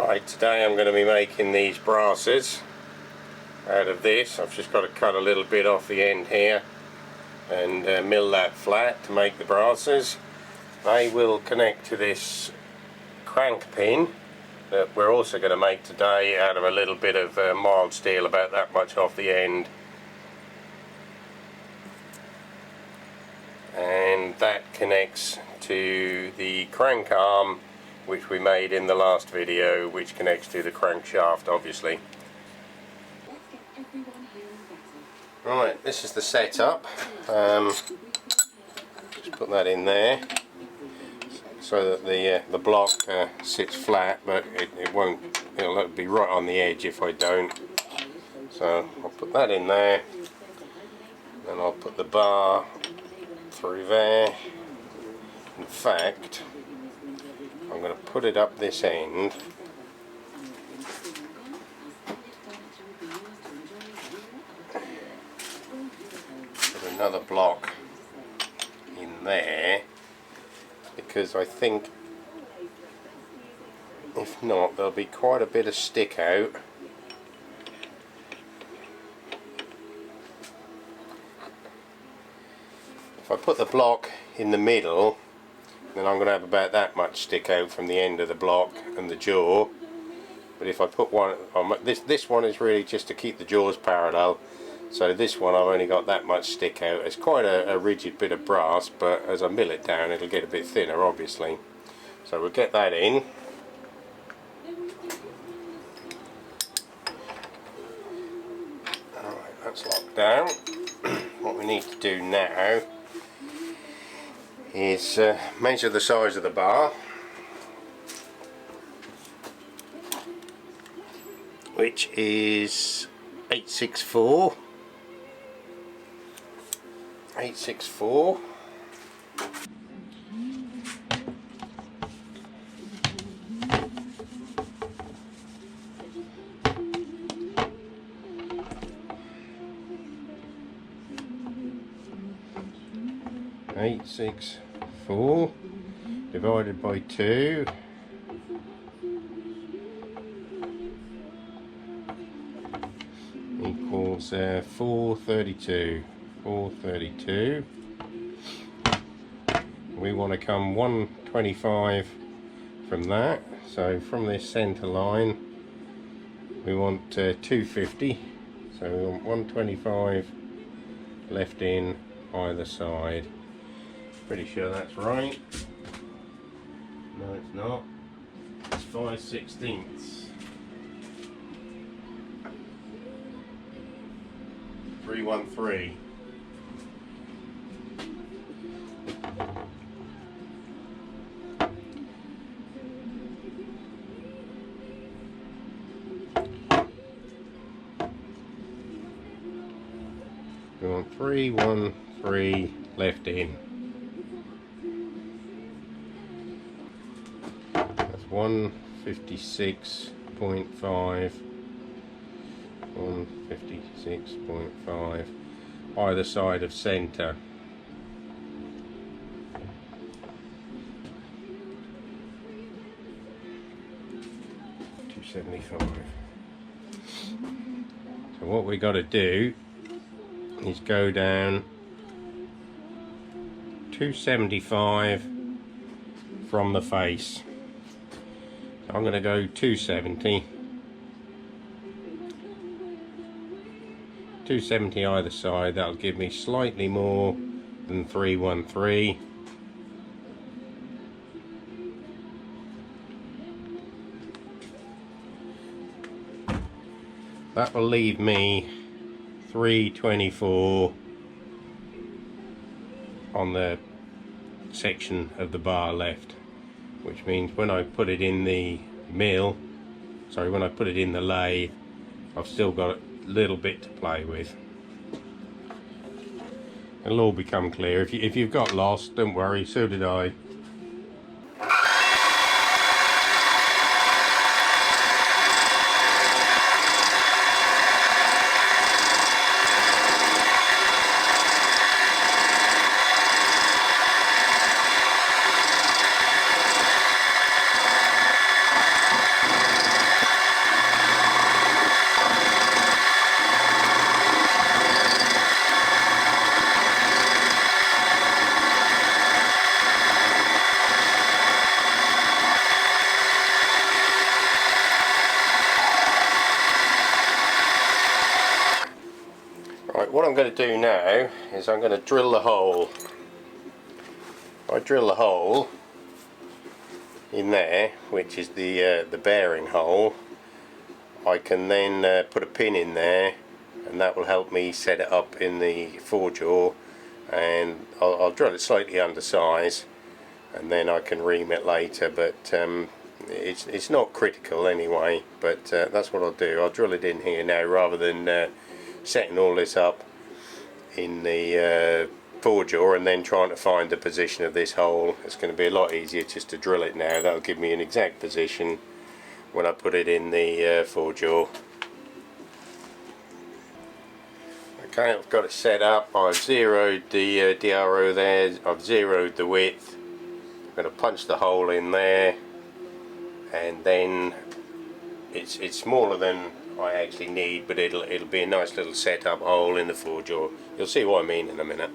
Right, today I'm going to be making these brasses out of this. I've just got to cut a little bit off the end here and mill that flat to make the brasses. They will connect to this crank pin that we're also going to make today out of a little bit of mild steel, about that much off the end. And that connects to the crank arm which we made in the last video, which connects to the crankshaft obviously. Right, this is the setup. Just put that in there so that the block sits flat, but it won't, it'll be right on the edge if I don't. So I'll put that in there, and I'll put the bar through there. In fact, I'm going to put it up this end. Put another block in there, because I think if not there'll be quite a bit of stick out. If I put the block in the middle, then I'm going to have about that much stick out from the end of the block and the jaw. But if I put one on this one is really just to keep the jaws parallel, so this one I've only got that much stick out. It's quite a rigid bit of brass, but as I mill it down it'll get a bit thinner obviously. So we'll get that in. Alright, that's locked down. What we need to do now is measure the size of the bar, which is 864. 864. Eight, 6, 4 divided by 2 equals 432. 432. We want to come 125 from that, so from this centre line we want 250, so we want 125 left in either side. Pretty sure that's right. No, it's not. It's 5/16. 313. We want 313 left in. 156.5, 156.5 either side of centre. $275. So what we got to do is go down 275 from the face. I'm going to go 270. 270 either side. That'll give me slightly more than 313. That will leave me 324 on the section of the bar left, which means when I put it in the mill, when I put it in the lathe, I've still got a little bit to play with. It'll all become clear. If you've got lost, don't worry, so did I. what I'm going to do now is I'm going to drill the hole. I drill the hole in there, which is the bearing hole. I can then put a pin in there, and that will help me set it up in the four-jaw, and I'll drill it slightly undersize, and then I can ream it later, but it's not critical anyway. But that's what I'll do. I'll drill it in here now rather than setting all this up in the four-jaw and then trying to find the position of this hole. It's going to be a lot easier just to drill it now. That'll give me an exact position when I put it in the four-jaw. Okay, I've got it set up. I've zeroed the DRO there. I've zeroed the width. I'm going to punch the hole in there, and then it's smaller than I actually need, but it'll be a nice little setup hole in the four-jaw. You'll see what I mean in a minute.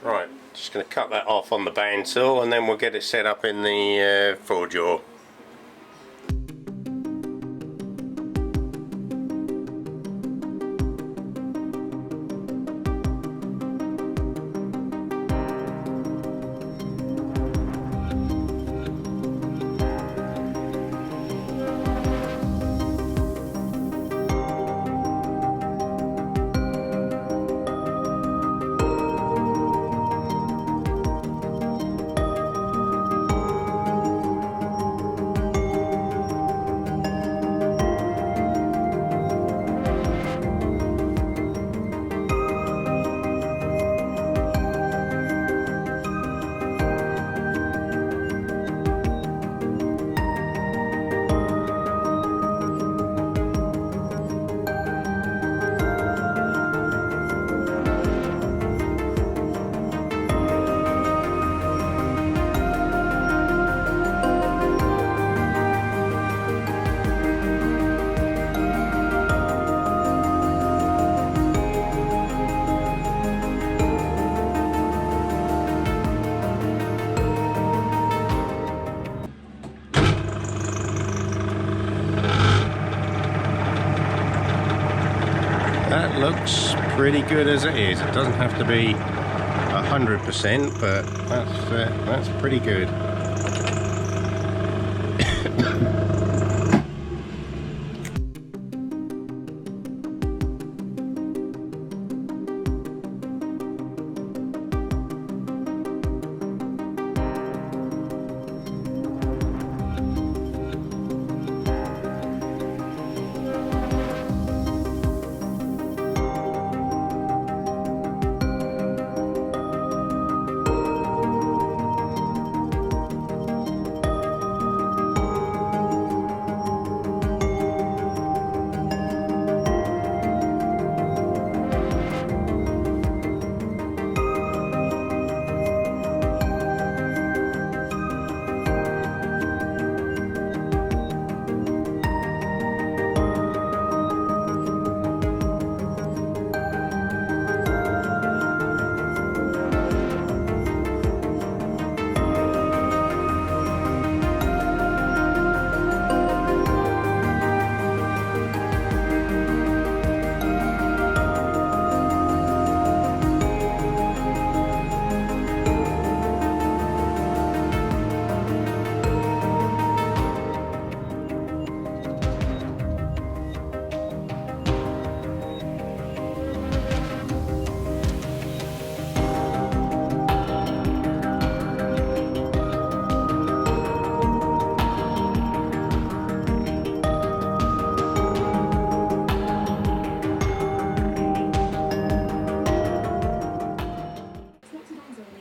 Right, just going to cut that off on the bandsaw, and then we'll get it set up in the four-jaw. That looks pretty good as it is. It doesn't have to be 100%, but that's pretty good.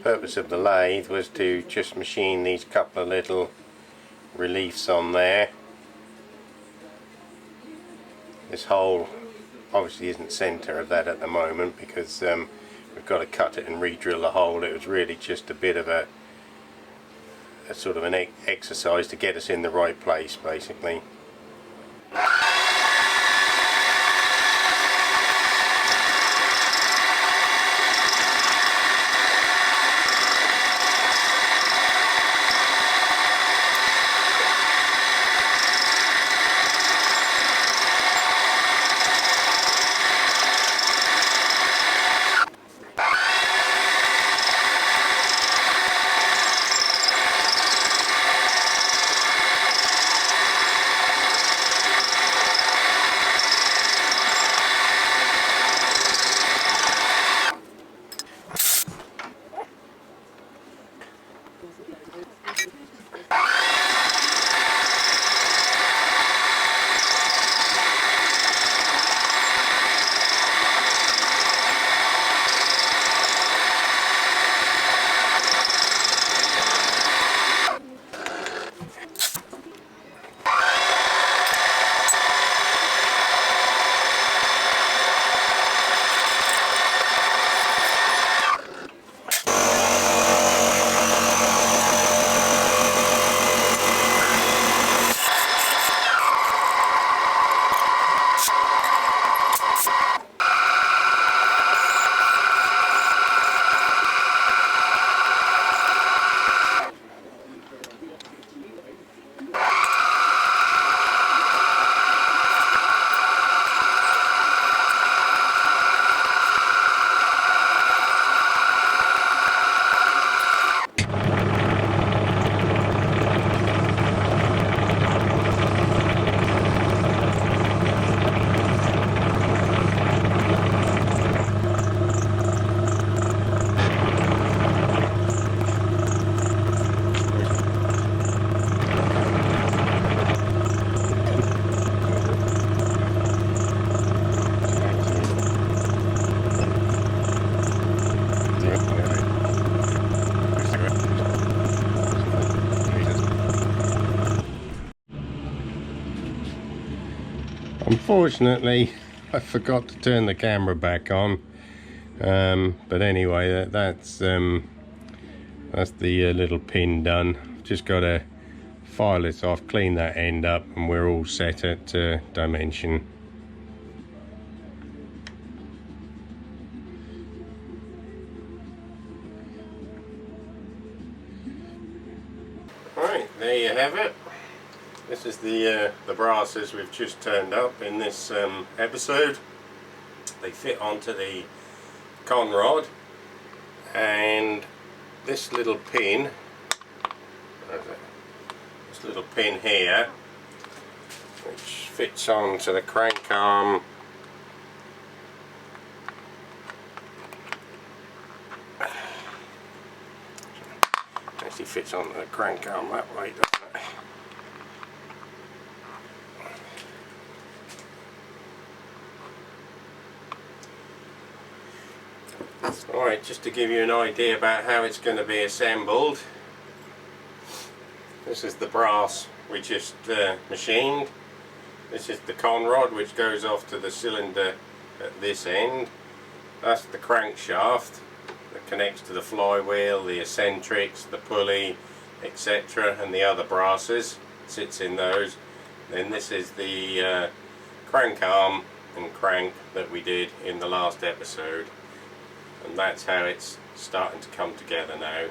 Purpose of the lathe was to just machine these couple of little reliefs on there. This hole obviously isn't centre of that at the moment because we've got to cut it and re-drill the hole. It was really just a bit of a sort of an exercise to get us in the right place, basically. unfortunately I forgot to turn the camera back on, but anyway, that's the little pin done. Just got to file it off, clean that end up, and we're all set at dimension. Right, there you have it. This is the brasses we've just turned up in this episode. They fit onto the con rod, and this little pin, this little pin here, which fits onto the crank arm actually fits onto the crank arm that way, doesn't it? Alright, just to give you an idea about how it's going to be assembled, this is the brass we just machined. This is the con rod which goes off to the cylinder at this end. That's the crankshaft that connects to the flywheel, the eccentrics, the pulley, etc., and the other brasses sits in those. Then this is the crank arm and crank that we did in the last episode, and that's how it's starting to come together now.